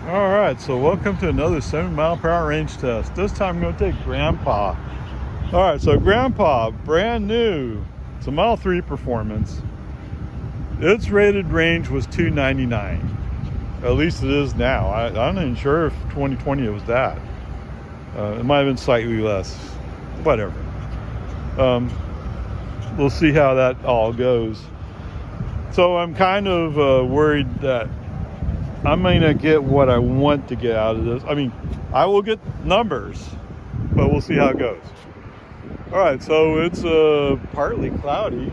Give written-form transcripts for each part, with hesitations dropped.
All right, so welcome to another 7 mile per hour range test. This time I'm going to take Grandpa. All right, so Grandpa, brand new. It's a Model 3 Performance. Its rated range was 299. At least it is now. I'm not even sure if 2020 it was that. It might have been slightly less. Whatever. We'll see how that all goes. So I'm kind of worried that I may not get what I want to get out of this. I mean, I will get numbers, but we'll see how it goes. All right, so it's partly cloudy,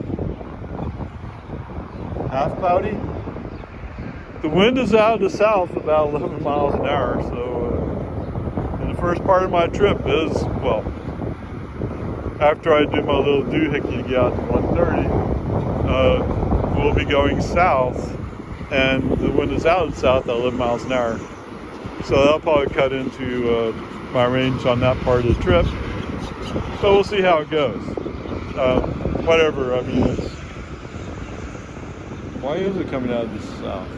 half cloudy. The wind is out of the south about 11 miles an hour. So in the first part of my trip is, well, after I do my little doohickey to get out to 130, we'll be going south. And the wind is out of the south at 11 miles an hour. So that'll probably cut into my range on that part of the trip. So we'll see how it goes. Whatever, I mean, why is it coming out of the south?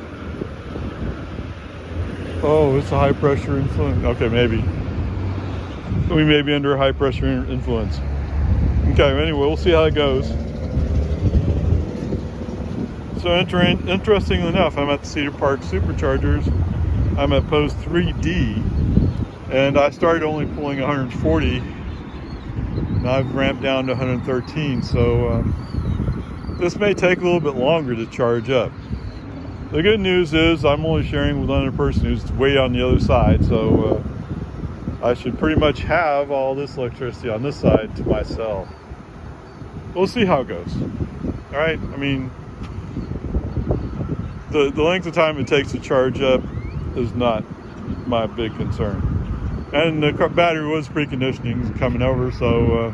Oh, it's a high pressure influence. Okay, maybe. We may be under high pressure influence. Okay, anyway, we'll see how it goes. So interestingly enough, I'm at the Cedar Park Superchargers. I'm at post 3D, and I started only pulling 140. Now I've ramped down to 113, so this may take a little bit longer to charge up. The good news is I'm only sharing with another person who's way on the other side, so I should pretty much have all this electricity on this side to myself. We'll see how it goes. All right, I mean, the length of time it takes to charge up is not my big concern. And the battery was preconditioning coming over, so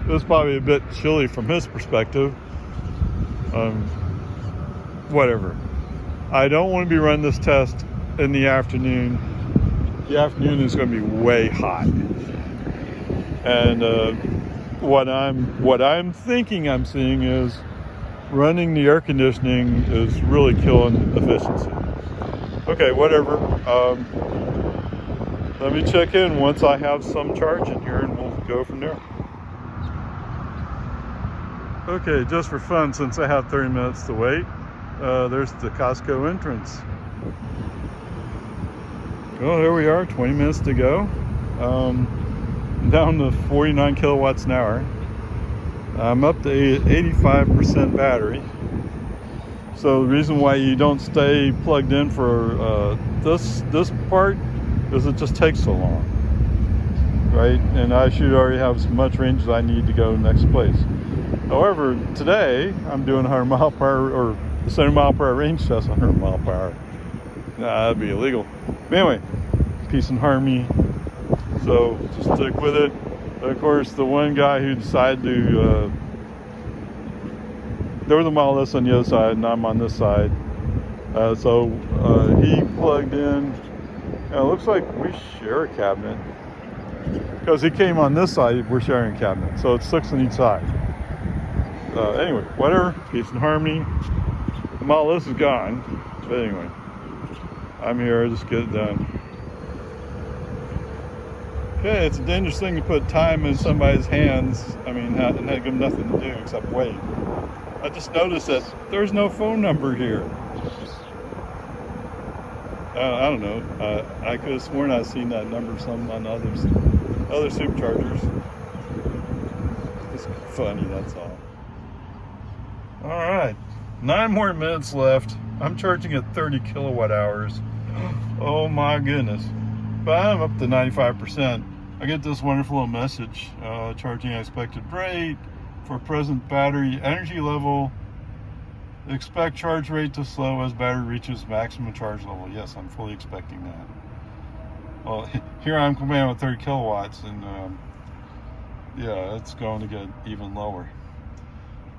it was probably a bit chilly from his perspective. Whatever. I don't want to be running this test in the afternoon. The afternoon is going to be way hot. And what I'm thinking I'm seeing is running the air conditioning is really killing efficiency. Okay, whatever. Let me check in once I have some charge in here and we'll go from there. Okay, just for fun, since I have 30 minutes to wait, there's the Costco entrance. Oh, here we are, 20 minutes to go. Down to 49 kilowatts an hour. I'm up to 85% battery. So the reason why you don't stay plugged in for this part is it just takes so long, right? And I should already have as much range as I need to go next place. However, today I'm doing 100 mile per hour or the 7 mile per hour range test on 100 mile per hour. Nah, that'd be illegal. But anyway, peace and harmony. So just stick with it. Of course, the one guy who decided to, there was a model S on the other side, and I'm on this side. So he plugged in. It looks like we share a cabinet. Because he came on this side, we're sharing a cabinet. So it's 6 on each side. Anyway, whatever. Peace and harmony. The model S is gone. But anyway, I'm here. Just get it done. Okay, it's a dangerous thing to put time in somebody's hands. I mean, and give them nothing to do except wait. I just noticed that there's no phone number here. I don't know. I could have sworn I'd seen that number some on other superchargers. It's funny, that's all. All right, 9 more minutes left. I'm charging at 30 kilowatt hours. Oh my goodness. But I'm up to 95%. I get this wonderful little message, charging at expected rate for present battery energy level. Expect charge rate to slow as battery reaches maximum charge level. Yes, I'm fully expecting that. Well, here I'm commanding with 30 kilowatts, and yeah, it's going to get even lower.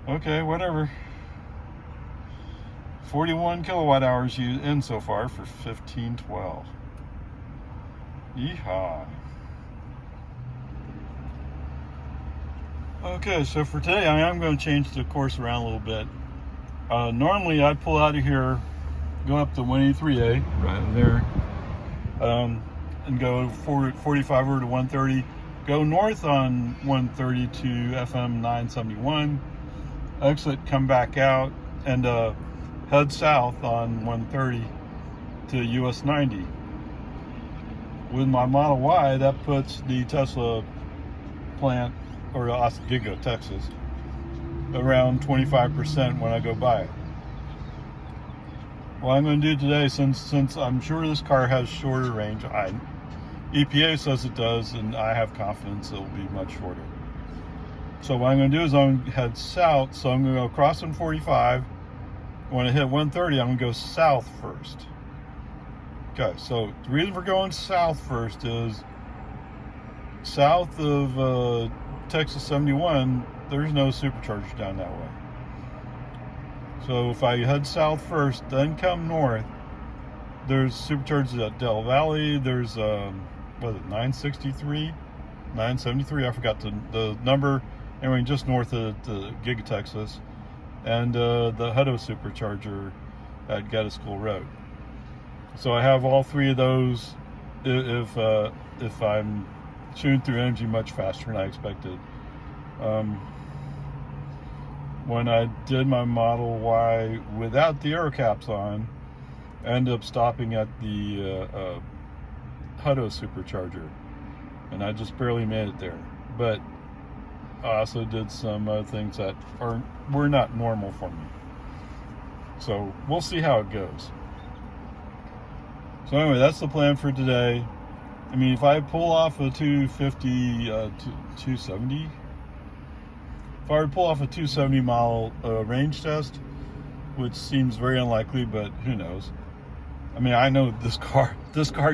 Okay, whatever. 41 kilowatt hours in so far for 1512. Yeehaw. Okay, so for today, I am going to change the course around a little bit. Normally, I'd pull out of here, go up to 183A, right in there, and go 45 over to 130. Go north on 130 to FM 971. Exit, come back out, and head south on 130 to US 90. With my Model Y, that puts the Tesla plant, or Oswego, Texas, around 25% when I go by it. What I'm going to do today, since I'm sure this car has shorter range, EPA says it does, and I have confidence it will be much shorter. So what I'm going to do is I'm going to head south. So I'm going to go across on 45. When I hit 130, I'm going to go south first. Okay, so the reason for going south first is south of Texas 71, there's no supercharger down that way. So if I head south first, then come north, there's superchargers at Del Valley. There's, what is it, 963? 973, I forgot the number. Anyway, just north of the Giga Texas. And the Hutto supercharger at Geddes School Road. So I have all three of those if I'm chewing through energy much faster than I expected. When I did my Model Y without the aero caps on, I ended up stopping at the Hutto supercharger, and I just barely made it there. But I also did some other things that were not normal for me. So we'll see how it goes. So anyway, that's the plan for today. I mean, if I pull off a 250, 270, if I were to pull off a 270 mile range test, which seems very unlikely, but who knows? I mean, I know this car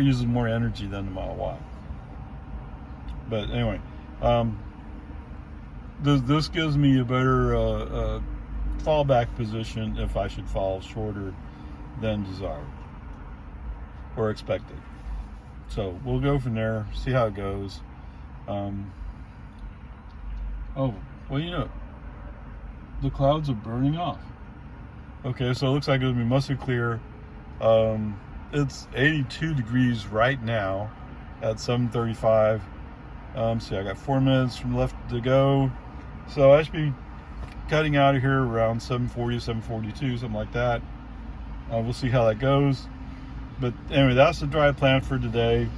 uses more energy than the Model Y. But anyway, this gives me a better fallback position if I should fall shorter than desired or expected. So we'll go from there, see how it goes. Oh, well, you know, the clouds are burning off. Okay, so it looks like it'll be mostly clear. It's 82 degrees right now at 7:35. See, I got 4 minutes left to go. So I should be cutting out of here around 7:40, 7:42, something like that. We'll see how that goes. But anyway, that's the drive plan for today.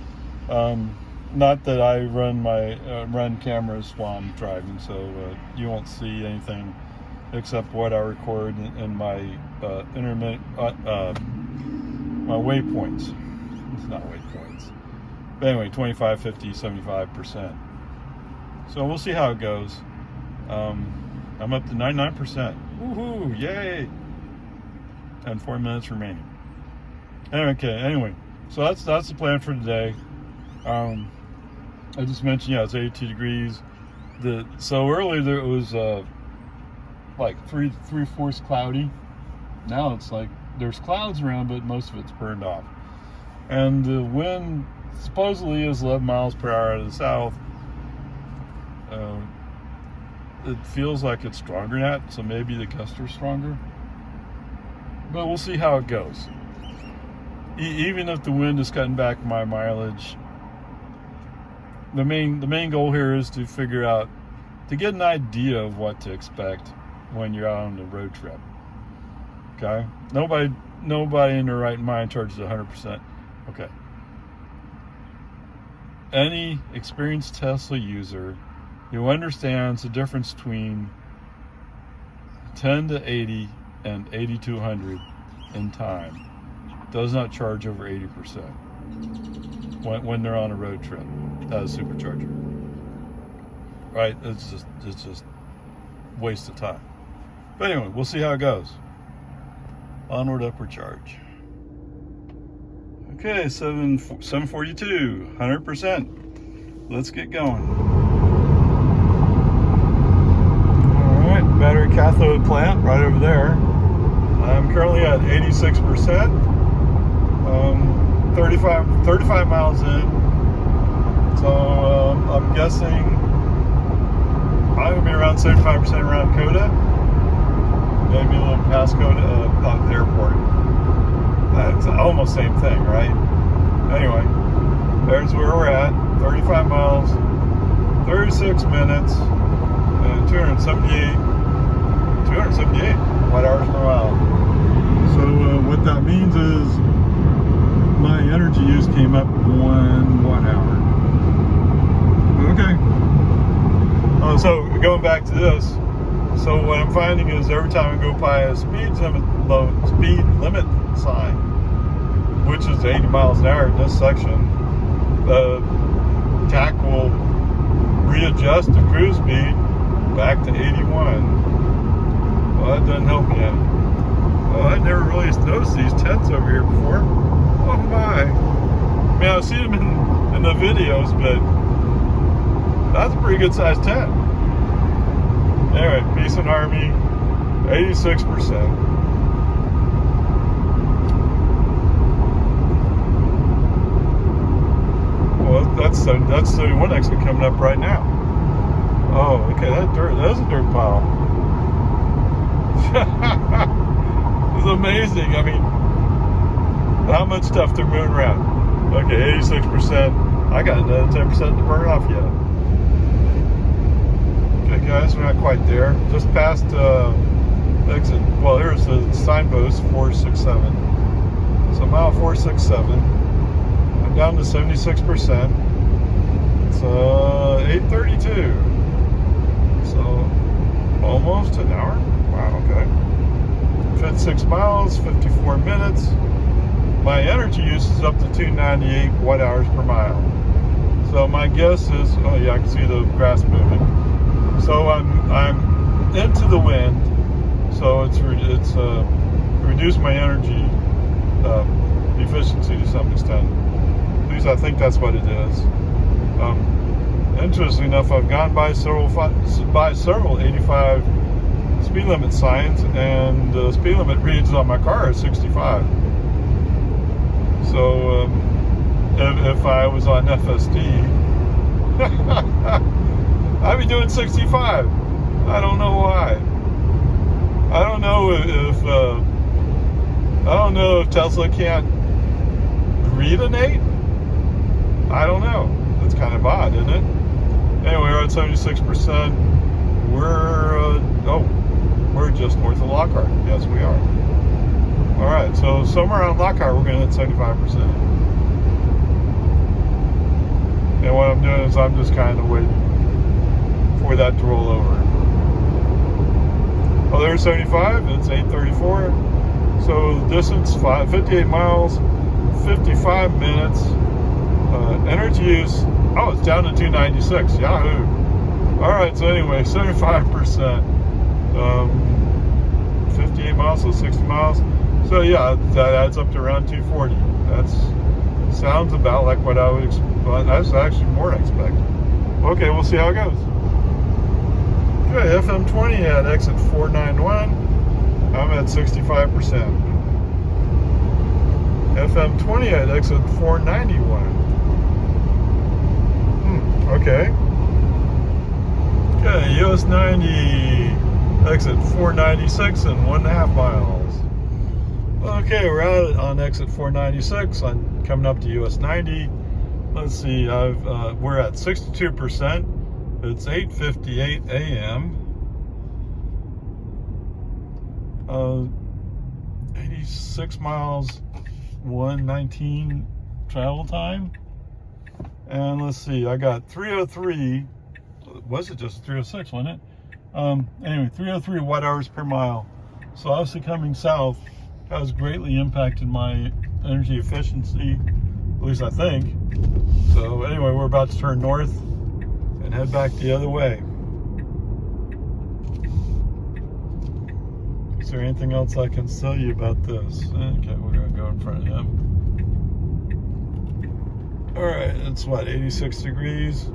Not that I run cameras while I'm driving, so you won't see anything except what I record in my my waypoints. It's not waypoints. But anyway, 25, 50, 75%. So we'll see how it goes. I'm up to 99%. Woohoo! Yay! And 4 minutes remaining. Anyway, so that's the plan for today. I just mentioned, yeah, it's 82 degrees. So earlier there was like 3/4 cloudy. Now it's like there's clouds around, but most of it's burned off. And the wind supposedly is 11 miles per hour out of the south. It feels like it's stronger than that, so maybe the gusts are stronger. But we'll see how it goes. Even if the wind is cutting back my mileage, the main goal here is to figure out, to get an idea of what to expect when you're out on the road trip. Okay? Nobody in their right mind charges 100%. Okay. Any experienced Tesla user who understands the difference between 10 to 80 and 80 to 100 in time does not charge over 80% when they're on a road trip. That is supercharger. Right? It's just waste of time. But anyway, we'll see how it goes. Onward, upward charge. Okay, 742, 100%. Let's get going. Alright, battery cathode plant right over there. I'm currently at 86%. 35 miles in. So I'm guessing I'm going to be around 75% around Coda. Maybe a little past Coda, the airport. It's almost same thing, right? Anyway, there's where we're at. 35 miles, 36 minutes, and 278 watt-hours per mile. So what that means is my energy use came up 1 watt-hour. Okay. So going back to this, so what I'm finding is every time I go by a speed limit sign, which is 80 miles an hour in this section, the TAC will readjust the cruise speed back to 81. Well, that doesn't help me any. Well, I never really noticed these tents over here before. Oh my. I mean, I've seen them in the videos, but that's a pretty good sized tent. Anyway, Peace and Army, 86%. Well, that's 31 exit coming up right now. Oh, okay, that is a dirt pile. It's amazing. I mean, how much stuff they're moving around. Okay, 86%. I got another 10% to burn off yet. Okay, guys, we're not quite there. Just past exit. Well, here's the signpost 467. So mile 467. I'm down to 76%. It's 8:32. So almost an hour. Wow. Okay. 56 miles, 54 minutes. My energy use is up to 298 watt-hours per mile. So my guess is, oh yeah, I can see the grass moving. So I'm into the wind, so it's reduced my energy efficiency to some extent. At least I think that's what it is. Interestingly enough, I've gone by several 85 speed limit signs, and the speed limit reads on my car is 65. So if I was on FSD, I'd be doing 65. I don't know why. I don't know if Tesla can't read an 8. I don't know. That's kind of odd, isn't it? Anyway, we're at 76%. We're just north of Lockhart. Yes, we are. All right, so somewhere around Lockhart, we're going to hit 75%. And what I'm doing is I'm just kind of waiting for that to roll over. Oh, there's 75. It's 8:34. So the distance 58 miles, 55 minutes. Energy use. Oh, it's down to 296. Yahoo! All right. So anyway, 75%. 58 miles, so 60 miles. So yeah, that adds up to around 240. That sounds about like what I would expect. That's actually more than I expected. Okay, we'll see how it goes. Okay, FM20 at exit 491. I'm at 65%. FM20 at exit 491. Okay. Okay, US 90 exit 496 and 1.5 miles. Okay, we're out on exit 496. I'm coming up to US 90. Let's see, we're at 62%. It's 8:58 a.m. 86 miles, 119 travel time. And let's see, I got 303. Was it just 306, wasn't it? Anyway, 303 watt-hours per mile. So obviously coming south has greatly impacted my energy efficiency, at least I think. So anyway, we're about to turn north and head back the other way. Is there anything else I can tell you about this? Okay, we're gonna go in front of him. All right, it's what, 86 degrees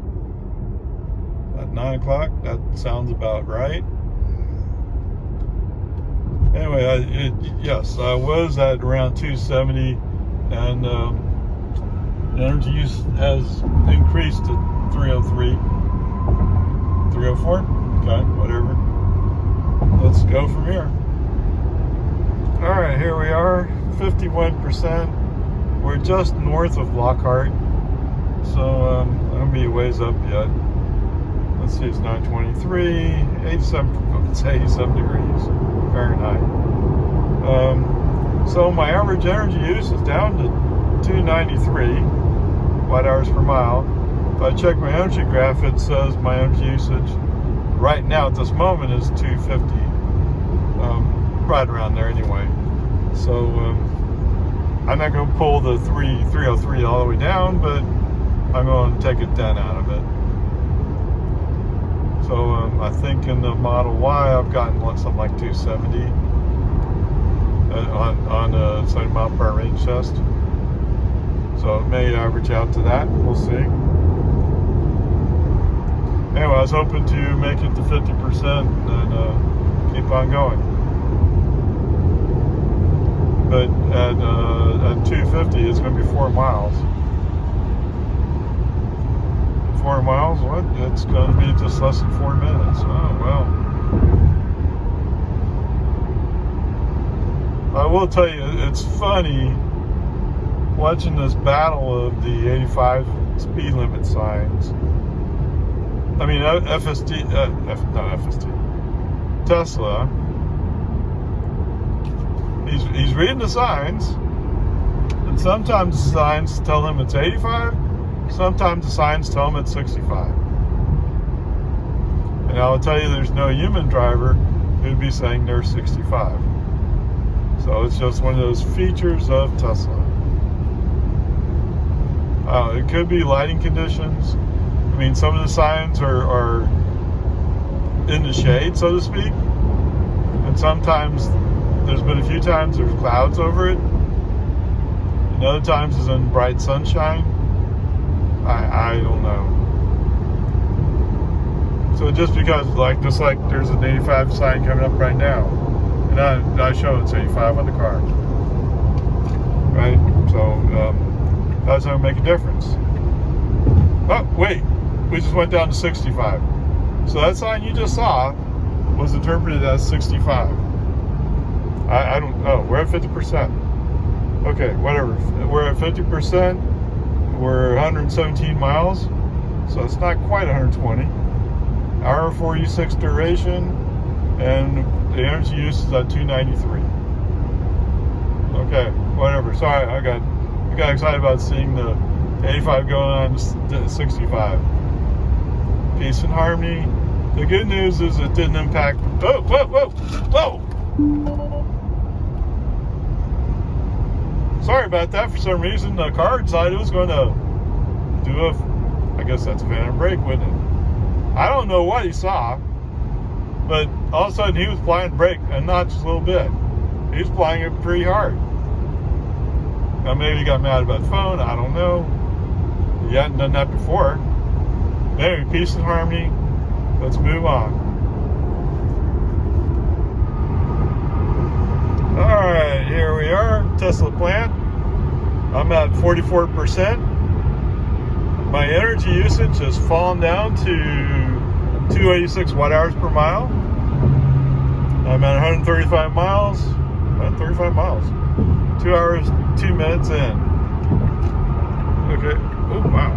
at 9 o'clock? That sounds about right. Anyway, yes, I was at around 270, and the energy use has increased to 303, 304. Okay, whatever. Let's go from here. All right, here we are, 51%. we're just north of Lockhart, so I'm gonna be a ways up yet. Let's see, it's 9:23, 87. It's 87 degrees Fahrenheit. So my average energy use is down to 293 watt-hours per mile. If I check my energy graph, it says my energy usage right now at this moment is 250. Right around there anyway. So I'm not going to pull the 303 all the way down, but I'm going to take a dent out of it. So I think in the Model Y I've gotten something like 270 on a 70 mile per hour range test. So it may average out to that. We'll see. Anyway, I was hoping to make it to 50% and keep on going. But at 250, it's going to be 4 miles. 4 miles? What? It's going to be just less than 4 minutes. Oh, well. I will tell you, it's funny watching this battle of the 85 speed limit signs. I mean, Tesla. He's reading the signs, and sometimes the signs tell him it's 85, sometimes the signs tell him it's 65. And I'll tell you, there's no human driver who'd be saying they're 65. So it's just one of those features of Tesla. It could be lighting conditions. I mean, some of the signs are in the shade, so to speak, and sometimes there's been a few times there's clouds over it, and other times it's in bright sunshine. I don't know. So just because, just like there's an 85 sign coming up right now, and I show it's 85 on the car, right? So that's going to make a difference. Oh, wait, we just went down to 65. So that sign you just saw was interpreted as 65. I don't know. We're at 50%. Okay, whatever. We're at 50%. We're 117 miles. So it's not quite 120. Hour 46 duration. And the energy use is at 293. Okay, whatever. Sorry, I got excited about seeing the 85 going on to 65. Peace and harmony. The good news is it didn't impact. Whoa, whoa, whoa, whoa! Sorry about that. For some reason, the car decided it was going to do I guess that's a phantom brake, wouldn't it? I don't know what he saw, but all of a sudden he was applying brake, and not just a little bit. He was applying it pretty hard. Now maybe he got mad about the phone. I don't know. He hadn't done that before. Anyway, peace and harmony. Let's move on. Alright, here we are, Tesla plant. I'm at 44%. My energy usage has fallen down to 286 watt-hours per mile. I'm at 135 miles. 135 miles. 2 hours, 2 minutes in. Okay. Oh, wow.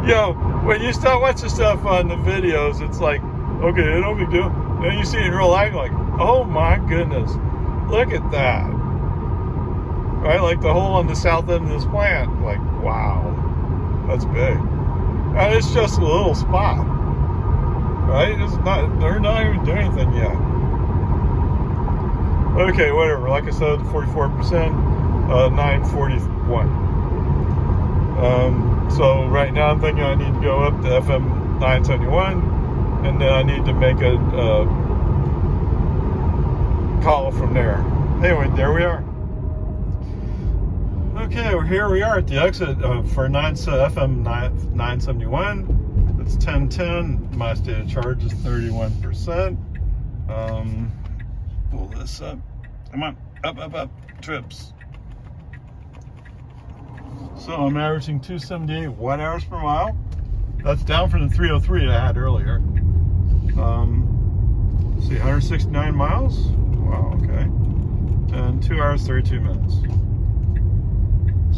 Yo, when you start watching stuff on the videos, it's like, okay, no big deal. Then you see it in real life, like, oh my goodness, look at that. Right, like the hole on the south end of this plant, like, wow, that's big. And it's just a little spot, right? They're not even doing anything yet. Okay, whatever. Like I said, 44%, 941. So right now I'm thinking I need to go up to FM 971, and then I need to make a call from there. Anyway, there we are. Okay, well, here we are at the exit for FM 971. It's 10:10. My state of charge is 31%. Pull this up. Come on, up, trips. So I'm averaging 278 watt-hours per mile. That's down from the 303 I had earlier. Let's see, 169 miles. wow, okay. And 2 hours, 32 minutes.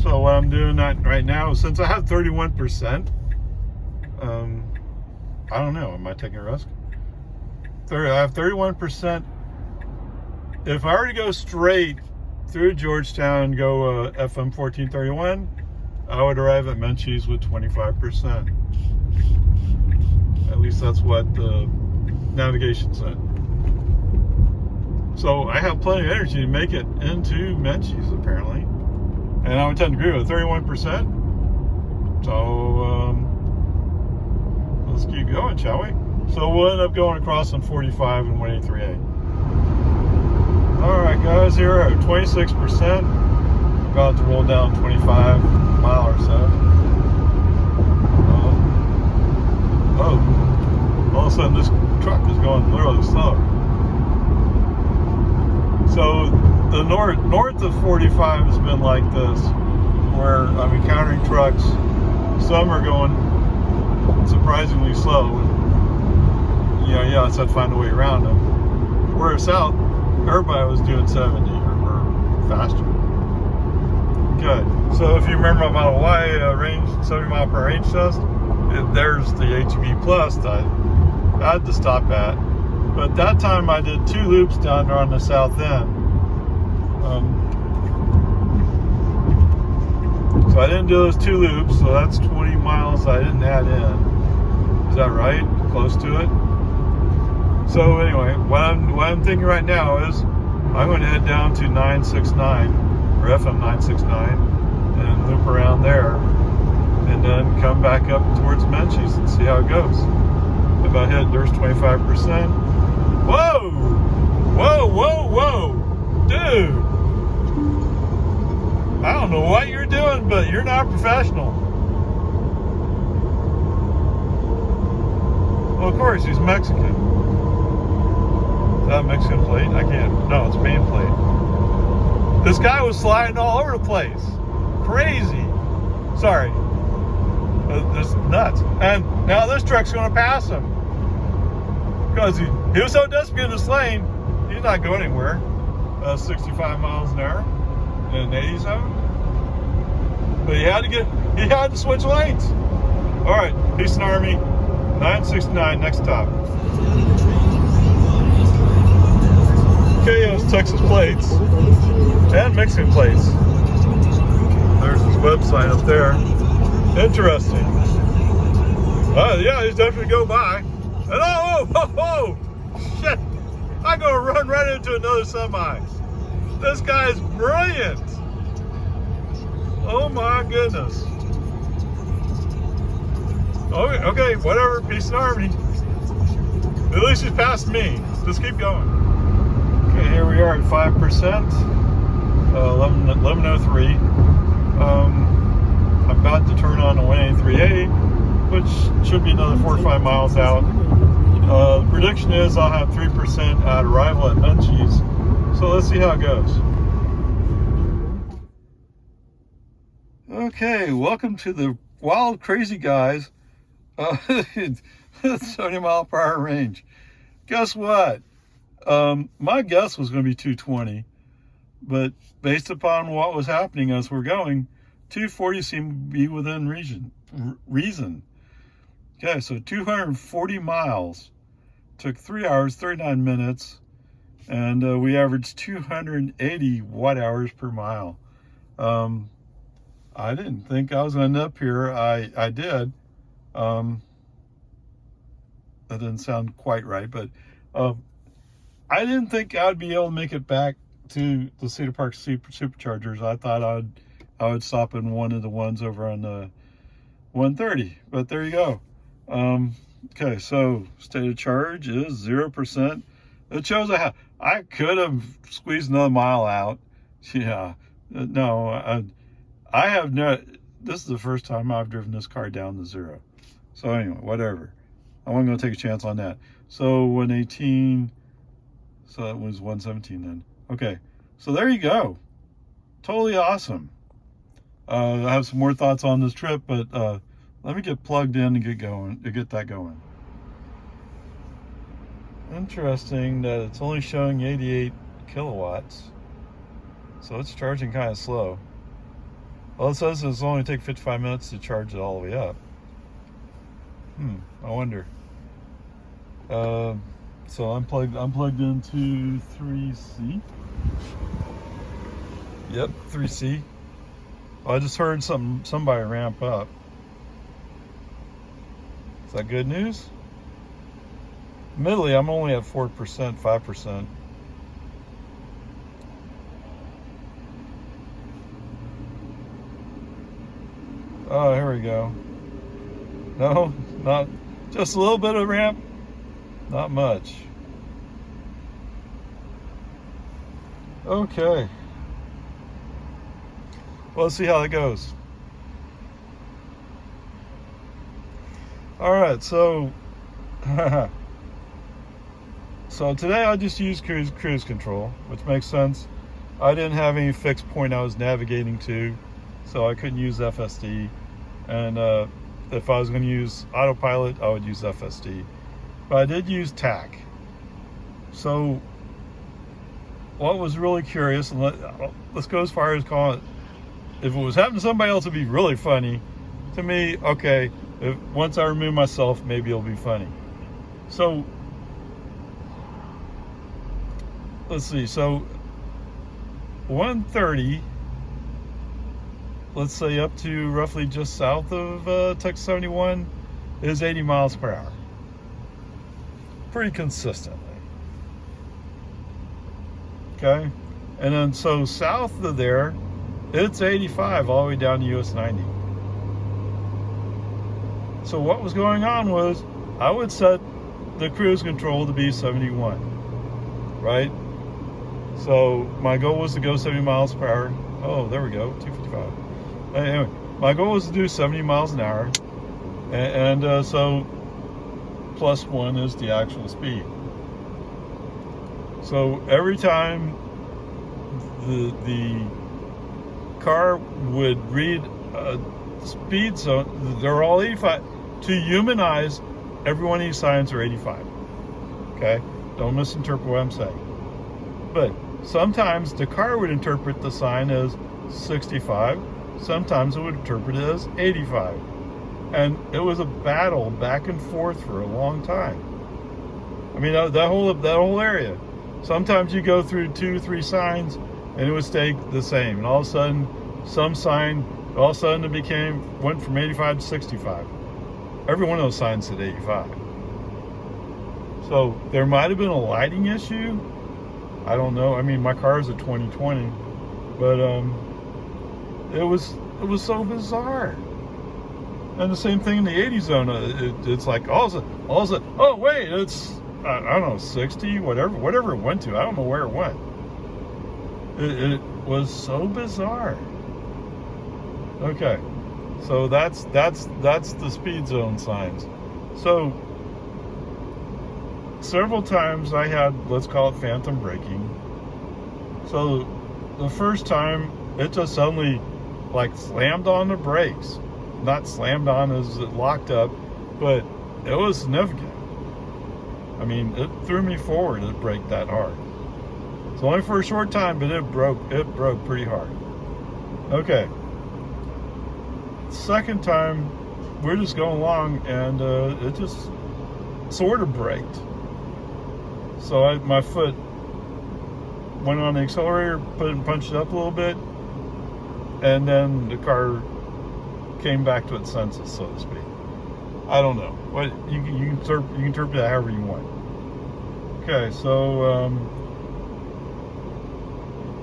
So what I'm doing right now, since I have 31%, I don't know, am I taking a risk? I have 31%. If I were to go straight through Georgetown and go FM 1431, I would arrive at Menchie's with 25%. At least that's what the navigation said. So I have plenty of energy to make it into Menchie's, apparently. And I would tend to agree with 31%. So let's keep going, shall we? So we'll end up going across on 45 and 183A. All right, guys, here are 26%. About to roll down 25 mile or so. Oh, all of a sudden this truck is going literally slower. So the north of 45 has been like this, where I'm encountering trucks. Some are going surprisingly slow. Yeah, so I'd find a way around them. Whereas south, everybody was doing 70 or faster. Good. So if you remember my Model Y range, 70 mile per range test, there's the HEB Plus that I had to stop at. But that time I did 2 loops down there on the south end. So I didn't do those 2 loops, so that's 20 miles I didn't add in. Is that right? Close to it? So anyway, what I'm thinking right now is I'm going to head down to 969 or FM 969 and loop around there, and then come back up towards Menchie's and see how it goes. If I hit, there's 25%. Whoa! Whoa, whoa, whoa! Dude! I don't know what you're doing, but you're not professional. Well, of course, he's Mexican. Is that a Mexican plate? I can't. No, it's main plate. This guy was sliding all over the place. Crazy. Sorry. This is nuts. And now this truck's going to pass him. Because he was so desperate to get in this lane, he's not going anywhere. 65 miles an hour in an 80 zone. But he had to switch lanes. All right, peace and Army. 969, next stop. KO's Texas plates and Mexican plates. There's his website up there. Interesting. Yeah, he's definitely go by. And oh, shit! I'm gonna run right into another semi. This guy's brilliant. Oh my goodness. Okay, whatever. Peace and Army. At least he's past me. Just keep going. Okay, here we are at 5%. 1103. I'm about to turn on the 183A, which should be another 4 or 5 miles out. The prediction is I'll have 3% at arrival at Menchie's. So let's see how it goes. Okay, welcome to the wild, crazy guys. 70 mile per hour range. Guess what? My guess was going to be 220, but based upon what was happening as we're going, 240 seemed to be within reason. Okay, so 240 miles took 3 hours, 39 minutes, and we averaged 280 watt hours per mile. I didn't think I was going to end up here. I did. That didn't sound quite right, but I didn't think I'd be able to make it back to the Cedar Park superchargers. I thought I would stop in one of the ones over on the 130, but there you go. Okay, so state of charge is 0%. It shows I could have squeezed another mile out. Yeah, no, I have no. This is the first time I've driven this car down to 0. So anyway, whatever. I wasn't going to take a chance on that. So 118. So that was 117 then. Okay, so there you go. Totally awesome. I have some more thoughts on this trip, but let me get plugged in and get that going. Interesting that it's only showing 88 kilowatts. So it's charging kind of slow. All it says is it'll only take 55 minutes to charge it all the way up. I wonder. So I'm plugged into 3C. Yep, 3C. I just heard somebody ramp up. Is that good news? Admittedly, I'm only at 4%, 5%. Oh, here we go. No, not just a little bit of ramp, not much. Okay. Well, let's see how that goes. All right, so so today I just used cruise control, which makes sense. I didn't have any fixed point I was navigating to, so I couldn't use FSD. And if I was going to use autopilot, I would use FSD. But I did use TAC. So what was really curious, and let's go as far as calling it, if it was happening to somebody else, it'd be really funny. To me, okay, once I remove myself, maybe it'll be funny. So let's see. So 130, let's say up to roughly just south of Texas 71, is 80 miles per hour. Pretty consistently. Okay. And then so south of there, it's 85 all the way down to US 90. So what was going on was I would set the cruise control to be 71, right? So my goal was to go 70 miles per hour. Oh, there we go, 255. Anyway, my goal was to do 70 miles an hour. And so +1 is the actual speed. So every time the car would read speed zone, they're all 85. To humanize, every one of these signs are 85. Okay? Don't misinterpret what I'm saying. But sometimes the car would interpret the sign as 65. Sometimes it would interpret it as 85. And it was a battle back and forth for a long time. I mean, that whole area. Sometimes you go through 2-3 signs and it would stay the same. And all of a sudden, some sign, all of a sudden it went from 85 to 65. Every one of those signs said 85. So there might have been a lighting issue. I don't know. I mean, my car is a 2020, but it was so bizarre. And the same thing in the 80 zone. It's like all of a sudden, oh wait, it's I don't know, 60, whatever it went to. I don't know where it went. It was so bizarre. Okay, so that's the speed zone signs. So several times I had, let's call it phantom braking. So the first time it just suddenly like slammed on the brakes. Not slammed on as it locked up, but it was significant. I mean, it threw me forward. It braked that hard. It's only for a short time, but it broke pretty hard. Okay. Second time, we're just going along, and it just sort of braked. So my foot went on the accelerator, punched it up a little bit, and then the car came back to its senses, so to speak. I don't know. What you can interpret that however you want. Okay, so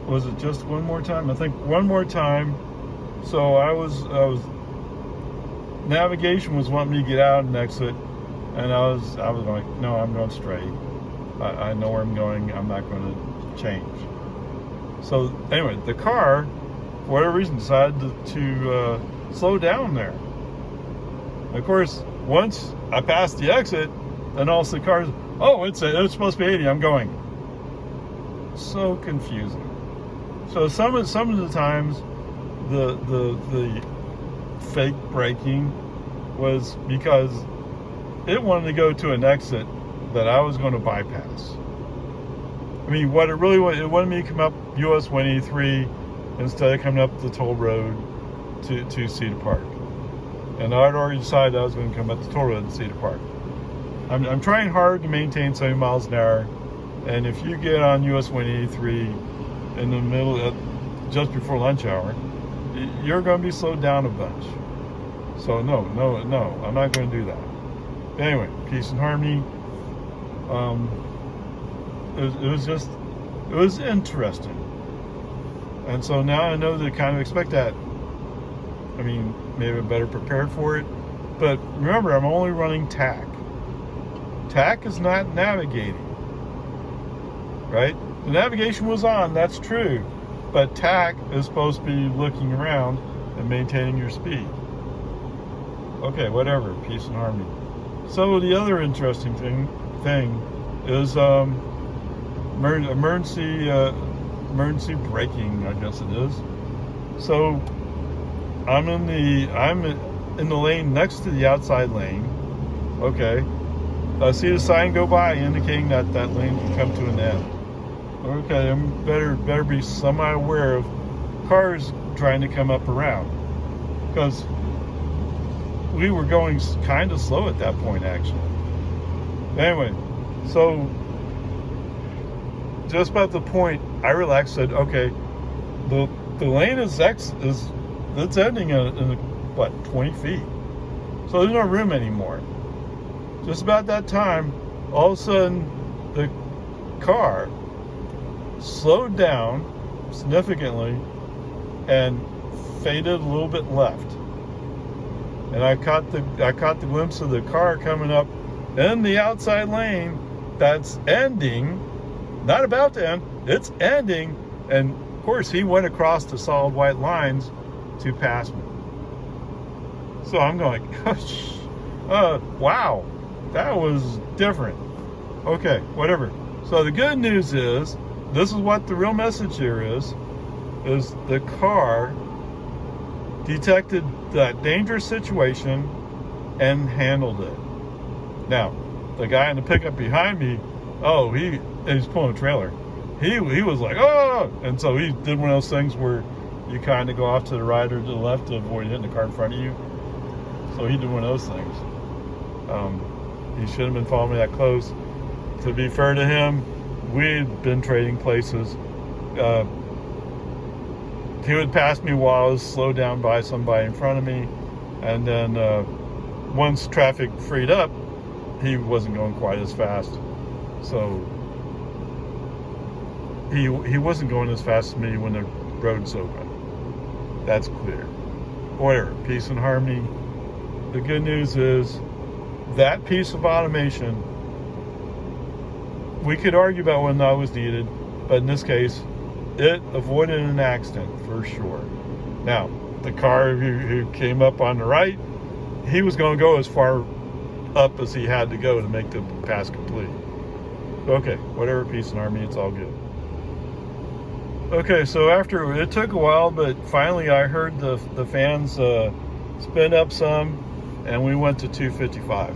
was it just one more time? I think one more time. So I was navigation was wanting me to get out and exit, and I was going, no, I'm going straight. I know where I'm going. I'm not going to change. So anyway, the car, for whatever reason, decided to slow down there. Of course, once I passed the exit, then also the car's, oh, it's supposed to be 80. I'm going. So confusing. So some of the times, the fake braking was because it wanted to go to an exit that I was going to bypass. I mean, what it really was, it wanted me to come up US 183 instead of coming up the toll road to Cedar Park. And I'd already decided I was going to come up the toll road to Cedar Park. I'm trying hard to maintain 70 miles an hour, and if you get on US 183 in the middle of, just before lunch hour, you're going to be slowed down a bunch. So no, I'm not going to do that. Anyway, peace and harmony. It was interesting. And so now I know to kind of expect that. I mean, maybe I'm better prepared for it. But remember, I'm only running TAC. TAC is not navigating, right? The navigation was on, that's true. But TAC is supposed to be looking around and maintaining your speed. Okay, whatever, peace and harmony. So the other interesting thing is emergency braking, I guess it is. So I'm in the lane next to the outside lane. Okay, I see the sign go by indicating that lane can come to an end. Okay, I'm better be semi-aware of cars trying to come up around, because we were going kind of slow at that point, actually. Anyway, so just about the point, I relaxed, said, okay, the lane it's ending in what, 20 feet. So there's no room anymore. Just about that time, all of a sudden, the car slowed down significantly and faded a little bit left. And I caught the glimpse of the car coming up in the outside lane that's ending, not about to end, it's ending. And of course he went across the solid white lines to pass me. So I'm going, wow, that was different. Okay, whatever. So the good news is, this is what the real message here is the car detected that dangerous situation and handled it. Now, the guy in the pickup behind me, he's pulling a trailer. He was like, oh! And so he did one of those things where you kind of go off to the right or to the left to avoid hitting the car in front of you. So he did one of those things. He shouldn't have been following me that close. To be fair to him, we'd been trading places. He would pass me while I was slowed down by somebody in front of me, and then once traffic freed up, he wasn't going quite as fast. So he wasn't going as fast as me when the road's open. That's clear. Whatever, peace and harmony. The good news is that piece of automation, we could argue about when that was needed, but in this case, it avoided an accident for sure. Now, the car who came up on the right, he was going to go as far up as he had to go to make the pass complete. Okay, whatever, peace and harmony, it's all good. Okay, so after, it took a while, but finally I heard the fans spin up some, and we went to 255.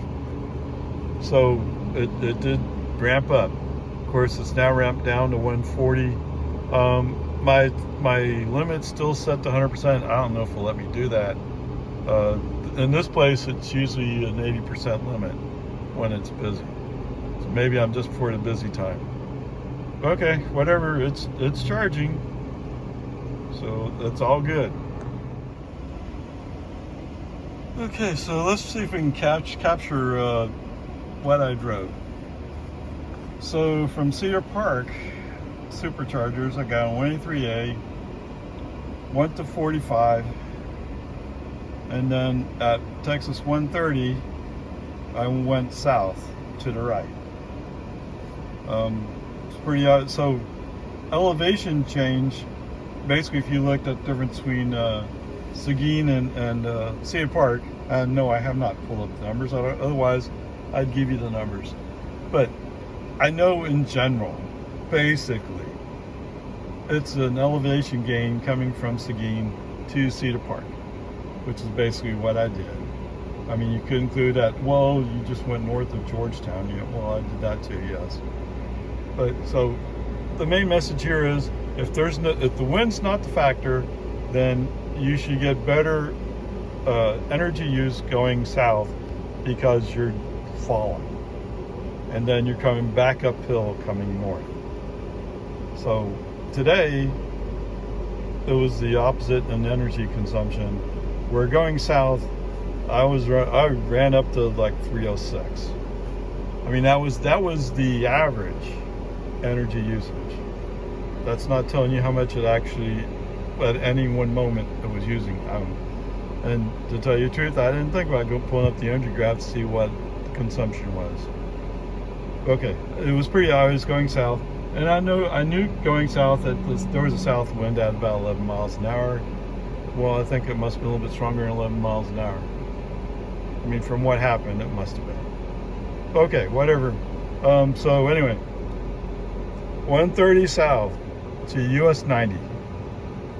So it did ramp up. Of course, it's now ramped down to 140. My limit's still set to 100%. I don't know if it'll let me do that. In this place, it's usually an 80% limit when it's busy. So maybe I'm just before the busy time. Okay, whatever. It's charging, so that's all good. Okay, so let's see if we can capture what I drove. So from Cedar Park superchargers, I got on 183A, went to 45, and then at Texas 130, I went south to the right. It's pretty odd. So elevation change, basically if you looked at the difference between Seguin and Cedar Park, and no, I have not pulled up the numbers, otherwise I'd give you the numbers. But I know in general, basically, it's an elevation gain coming from Seguin to Cedar Park, which is basically what I did. I mean, you could include that, well, you just went north of Georgetown. Well, I did that too, yes. But so the main message here is, if the wind's not the factor, then you should get better energy use going south, because you're falling, and then you're coming back uphill coming north. So today it was the opposite in energy consumption. We're going south. I ran up to like 306. I mean, that was the average energy usage. That's not telling you how much it actually at any one moment it was using. And to tell you the truth, I didn't think about pulling up the energy graph to see what the consumption was. Okay, it was pretty obvious going south, and I knew going south that there was a south wind at about 11 miles an hour. Well, I think it must be a little bit stronger than 11 miles an hour. I mean, from what happened, it must have been. Okay, whatever. So anyway, 130 south to US 90,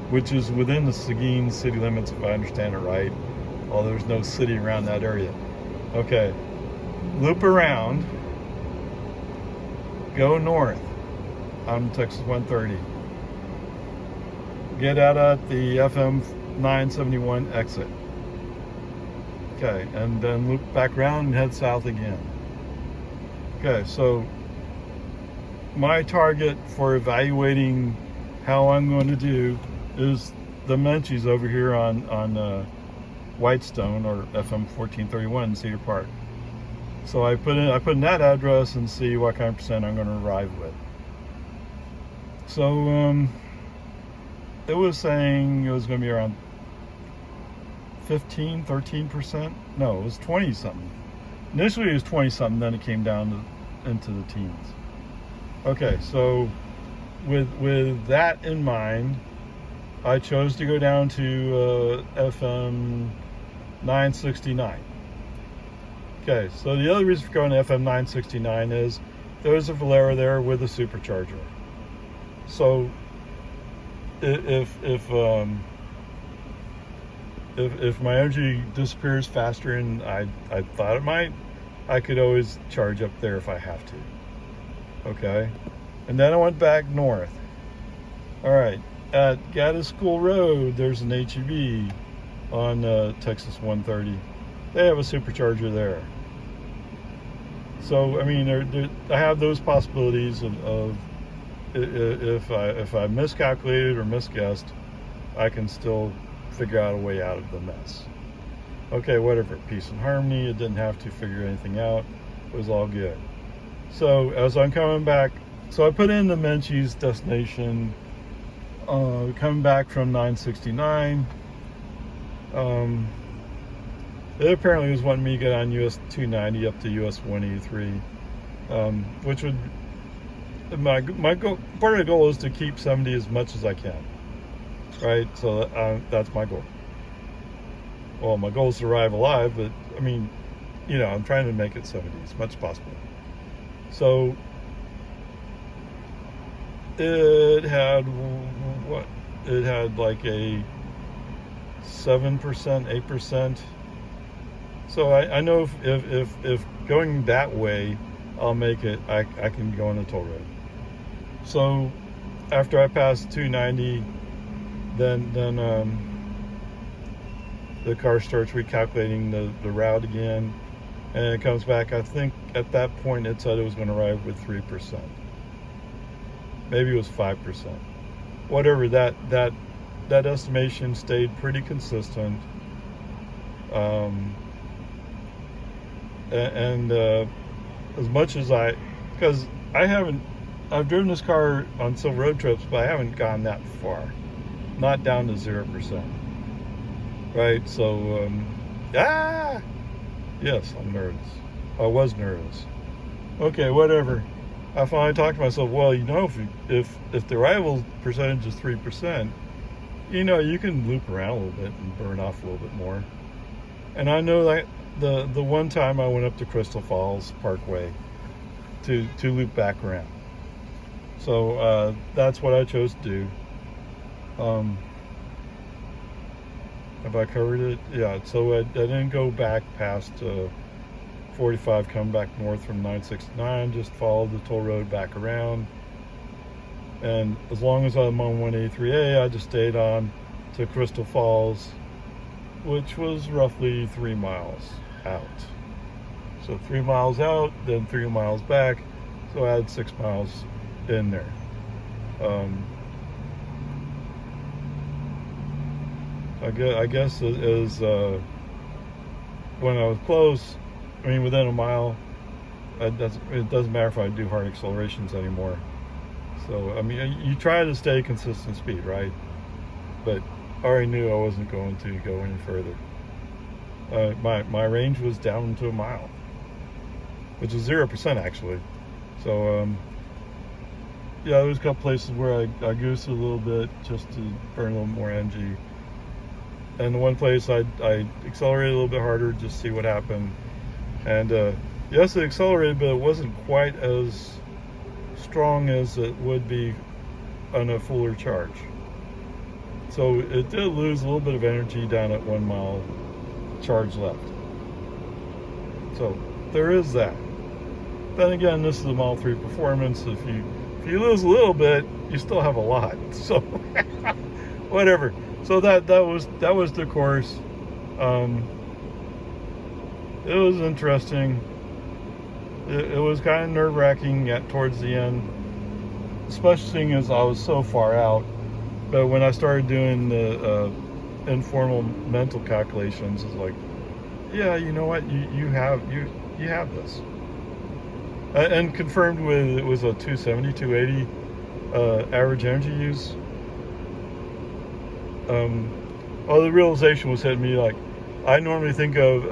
which is within the Seguin city limits, if I understand it right. Although there's no city around that area. Okay, loop around, go north on Texas 130. Get out at the FM 971 exit. Okay, and then loop back around and head south again. Okay, so my target for evaluating how I'm going to do is the Menchies over here on Whitestone, or FM 1431 in Cedar Park. So I put in that address and see what kind of percent I'm going to arrive with. So it was saying it was going to be around 13%. No, it was 20 something. Initially it was 20 something, then it came down into the teens. Okay, so with that in mind, I chose to go down to FM 969. Okay, so the other reason for going to FM 969 is there's a Valero there with a supercharger. So if my energy disappears faster than I thought it might, I could always charge up there if I have to. Okay, and then I went back north. All right, at Gaddis School Road, there's an HEB on Texas 130. They have a supercharger there. So I mean, I have those possibilities of if I miscalculated or misguessed, I can still figure out a way out of the mess. Okay, whatever, peace and harmony. It didn't have to figure anything out. It was all good. So as I'm coming back, so I put in the Menchie's destination, coming back from 969. It apparently was wanting me to get on US 290 up to US 183, which would, my goal, part of the goal is to keep 70 as much as I can, right? So that's my goal. Well, my goal is to arrive alive, but I mean, you know, I'm trying to make it 70 as much as possible. So it had what? It had like a 7%, 8%. So I know if going that way, I'll make it. I can go on the toll road. So after I pass 290, then the car starts recalculating the route again, and it comes back. I think at that point it said it was going to arrive with 3%. Maybe it was 5%. Whatever, that estimation stayed pretty consistent. And as much as because I've driven this car on some road trips, but I haven't gone that far, not down to 0%. Right, so, yes, I'm nervous. I was nervous. Okay, whatever. I finally talked to myself, well, you know, if the arrival percentage is 3%, you know, you can loop around a little bit and burn off a little bit more. And I know that the one time I went up to Crystal Falls Parkway to loop back around. So that's what I chose to do. Have I covered it? Yeah, so I didn't go back past 45, come back north from 969, just followed the toll road back around. And as long as I'm on 183A, I just stayed on to Crystal Falls, which was roughly 3 miles out. So 3 miles out, then 3 miles back. So I had 6 miles in there. I guess it is when I was close, I mean within a mile, it doesn't matter if I do hard accelerations anymore. So I mean, you try to stay consistent speed, right? But I already knew I wasn't going to go any further. My range was down to a mile, which is 0% actually. So yeah, there was a couple places where I goosed a little bit just to burn a little more energy. And the one place I accelerated a little bit harder just to see what happened. And yes, it accelerated, but it wasn't quite as strong as it would be on a fuller charge. So it did lose a little bit of energy down at 1 mile charge left. So there is that. Then again, this is a Model 3 Performance. If you lose a little bit, you still have a lot. So whatever. So that was the course. It was interesting. It was kind of nerve-wracking towards the end, especially as I was so far out. But when I started doing the informal mental calculations, it's like, yeah, you know what, you have this, and confirmed with it was a 270, 280 average energy use. The realization was hitting me, like, I normally think of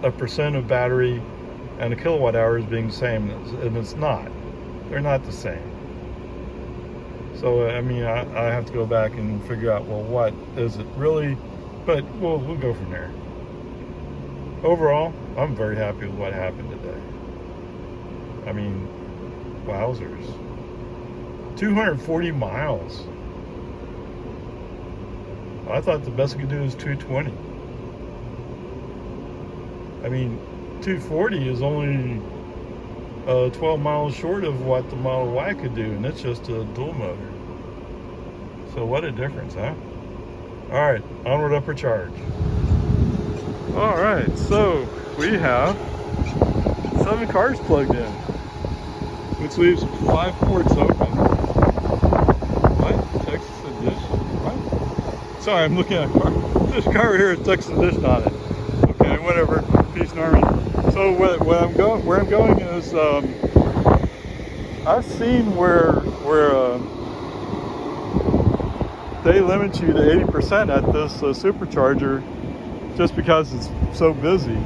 a percent of battery and a kilowatt hour as being the same, and it's not. They're not the same. So I mean, I have to go back and figure out, well, what is it really? But we'll go from there. Overall, I'm very happy with what happened today. I mean, wowzers. 240 miles. I thought the best I could do was 220. I mean, 240 is only 12 miles short of what the Model Y could do, and it's just a dual motor. So what a difference, huh? All right, onward, upward charge. All right, so we have 7 cars plugged in, which leaves 5 ports open. What? Texas Edition? What? Sorry, I'm looking at a car. This car right here has Texas Edition on it. Okay, whatever. Peace and Army. So where I'm going is I've seen where they limit you to 80% at this supercharger just because it's so busy.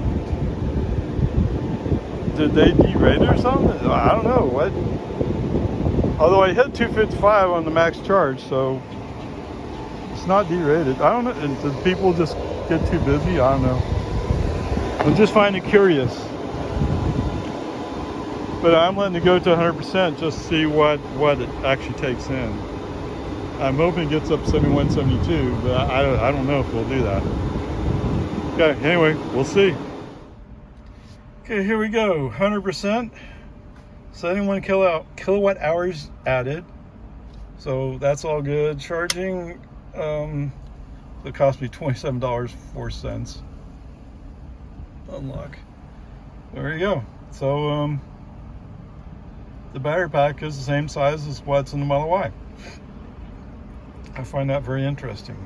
Did they derate it or something? I don't know what. Although I hit 255 on the max charge, so it's not derated. I don't know. Did people just get too busy? I don't know. I'm just finding it curious. But I'm letting it go to 100% just to see what it actually takes in. I'm hoping it gets up 71, 72, but I don't know if we'll do that. Okay, anyway, we'll see. Okay, here we go, 100%. 71 kilowatt hours added. So that's all good. Charging, it cost me $27.04. Unlock. There you go. So the battery pack is the same size as what's in the Model Y. I find that very interesting.